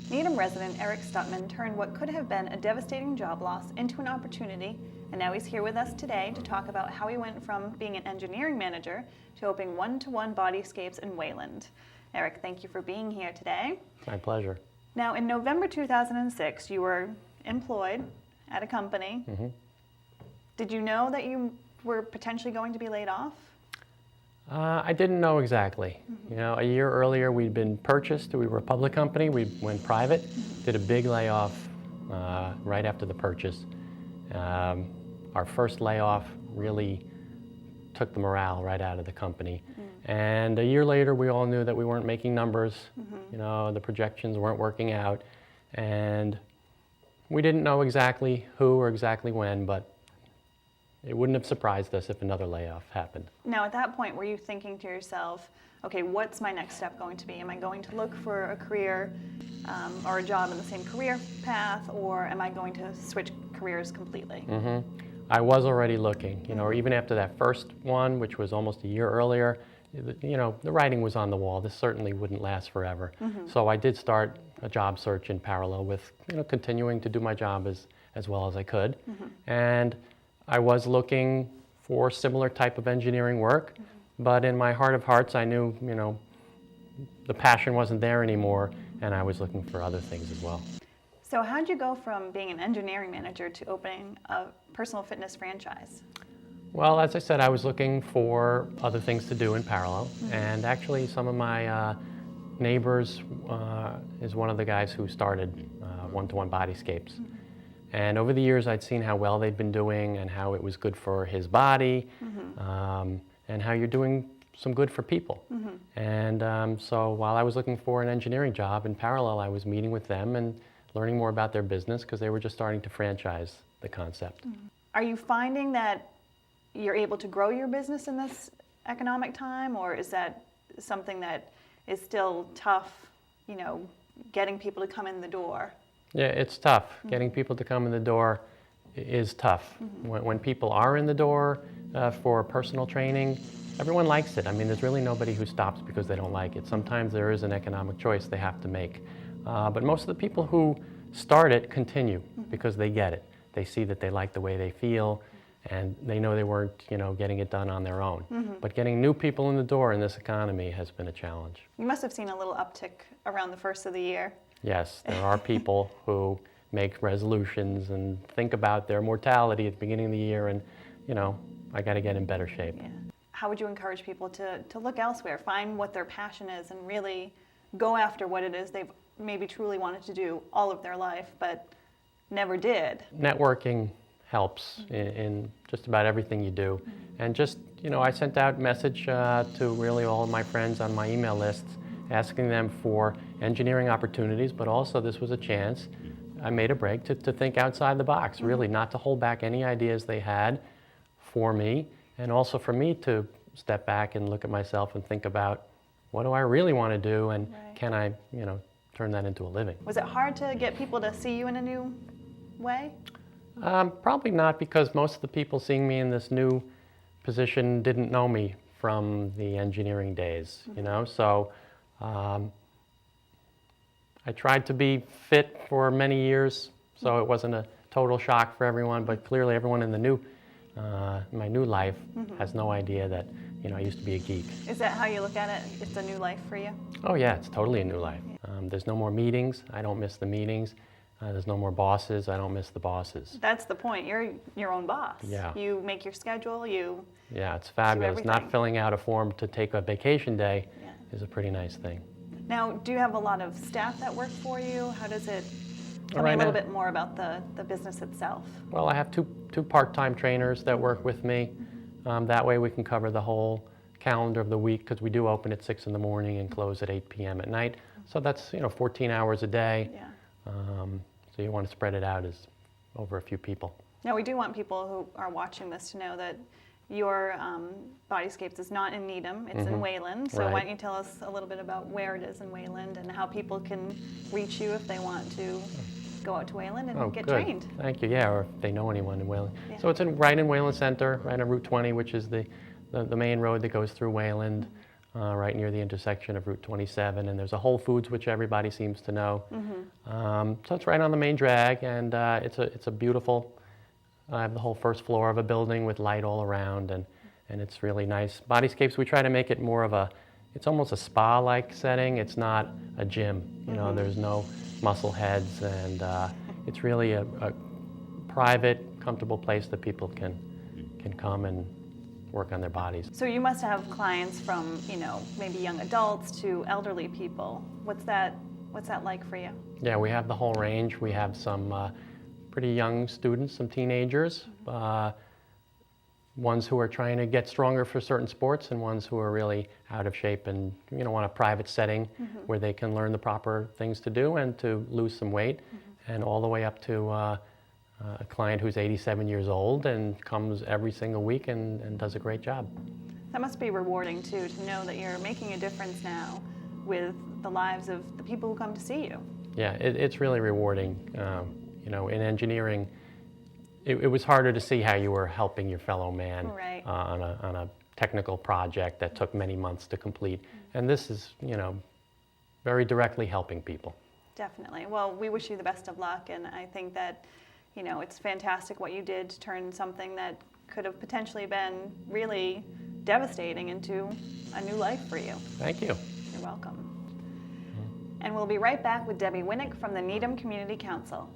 Needham resident Eric Stutman turned what could have been a devastating job loss into an opportunity, and now he's here with us today to talk about how he went from being an engineering manager to opening one-to-one bodyscapes in Wayland. Eric, thank you for being here today. My pleasure. Now, in November 2006, you were employed at a company. Mm-hmm. Did you know that you were potentially going to be laid off? I didn't know exactly. Mm-hmm. You know, a year earlier we'd been purchased. We were a public company. We went private, did a big layoff right after the purchase. Our first layoff really took the morale right out of the company. Mm-hmm. And a year later we all knew that we weren't making numbers. Mm-hmm. You know, the projections weren't working out. And we didn't know exactly who or exactly when, but it wouldn't have surprised us if another layoff happened. Now, at that point, were you thinking to yourself, okay, what's my next step going to be? Am I going to look for a career or a job in the same career path, or am I going to switch careers completely? Mm-hmm. I was already looking, you know, or even after that first one, which was almost a year earlier, you know, the writing was on the wall. This certainly wouldn't last forever. Mm-hmm. So I did start a job search in parallel with, you know, continuing to do my job as well as I could. Mm-hmm. And I was looking for similar type of engineering work, mm-hmm. but in my heart of hearts, I knew, you know, the passion wasn't there anymore, and I was looking for other things as well. So how did you go from being an engineering manager to opening a personal fitness franchise? Well, as I said, I was looking for other things to do in parallel, mm-hmm. and actually some of my neighbors is one of the guys who started one-to-one bodyscapes. Mm-hmm. And over the years, I'd seen how well they'd been doing and how it was good for his body, mm-hmm. And how you're doing some good for people. Mm-hmm. And so while I was looking for an engineering job, in parallel, I was meeting with them and learning more about their business because they were just starting to franchise the concept. Mm-hmm. Are you finding that you're able to grow your business in this economic time, or is that something that is still tough, you know, getting people to come in the door? Yeah, it's tough. Mm-hmm. Getting people to come in the door is tough. Mm-hmm. When people are in the door for personal training, everyone likes it. I mean, there's really nobody who stops because they don't like it. Sometimes there is an economic choice they have to make. But most of the people who start it continue mm-hmm. because they get it. They see that they like the way they feel, and they know they weren't, you know, getting it done on their own. Mm-hmm. But getting new people in the door in this economy has been a challenge. You must have seen a little uptick around the first of the year. Yes, there are people who make resolutions and think about their mortality at the beginning of the year and, you know, I got to get in better shape. Yeah. How would you encourage people to look elsewhere, find what their passion is, and really go after what it is they've maybe truly wanted to do all of their life but never did? Networking helps in just about everything you do. Mm-hmm. And just, you know, I sent out a message to really all of my friends on my email lists asking them for engineering opportunities, but also this was a chance. I made a break to think outside the box, really, not to hold back any ideas they had for me, and also for me to step back and look at myself and think about what do I really want to do, and right. Can I, you know, turn that into a living. Was it hard to get people to see you in a new way? Probably not, because most of the people seeing me in this new position didn't know me from the engineering days, mm-hmm. you know, so I tried to be fit for many years, so it wasn't a total shock for everyone, but clearly everyone in the new, my new life mm-hmm. has no idea that, you know, I used to be a geek. Is that how you look at it? It's a new life for you? Oh yeah, it's totally a new life. Yeah. There's no more meetings. I don't miss the meetings. There's no more bosses. I don't miss the bosses. That's the point. You're your own boss. Yeah. You make your schedule. Yeah, it's fabulous. Not filling out a form to take a vacation day is a pretty nice thing. Now, do you have a lot of staff that work for you? How does it? Tell me a little bit more about the business itself. Well, I have two part-time trainers that work with me. That way we can cover the whole calendar of the week, because we do open at 6 in the morning and close at 8 p.m. at night. So that's, you know, 14 hours a day. Yeah. So you want to spread it out as over a few people. Now, we do want people who are watching this to know that your Bodyscapes is not in Needham, it's mm-hmm. in Wayland. So right. Why don't you tell us a little bit about where it is in Wayland and how people can reach you if they want to go out to Wayland and get good. trained. Thank you, yeah, or if they know anyone in Wayland. Yeah. So it's right in Wayland Center, right on Route 20, which is the main road that goes through Wayland. right near the intersection of Route 27, and there's a Whole Foods, which everybody seems to know. So it's right on the main drag, and it's a beautiful, I have the whole first floor of a building with light all around, and it's really nice. Bodyscapes, we try to make it more of a, it's almost a spa-like setting. It's not a gym. You know, there's no muscle heads, and it's really a private, comfortable place that people can come and work on their bodies. So you must have clients from, you know, maybe young adults to elderly people. What's that like for you? Yeah, we have the whole range. We have some pretty young students, some teenagers, ones who are trying to get stronger for certain sports, and ones who are really out of shape and, you know, want a private setting where they can learn the proper things to do and to lose some weight, and all the way up to a client who's 87 years old and comes every single week and does a great job. That must be rewarding too, to know that you're making a difference now with the lives of the people who come to see you. Yeah, it's really rewarding. You know, in engineering, it was harder to see how you were helping your fellow man on a technical project that took many months to complete. And this is, you know, very directly helping people. Definitely. Well, we wish you the best of luck, and I think that, you know, it's fantastic what you did to turn something that could have potentially been really devastating into a new life for you. Thank you. You're welcome. And we'll be right back with Debbie Winnick from the Needham Community Council.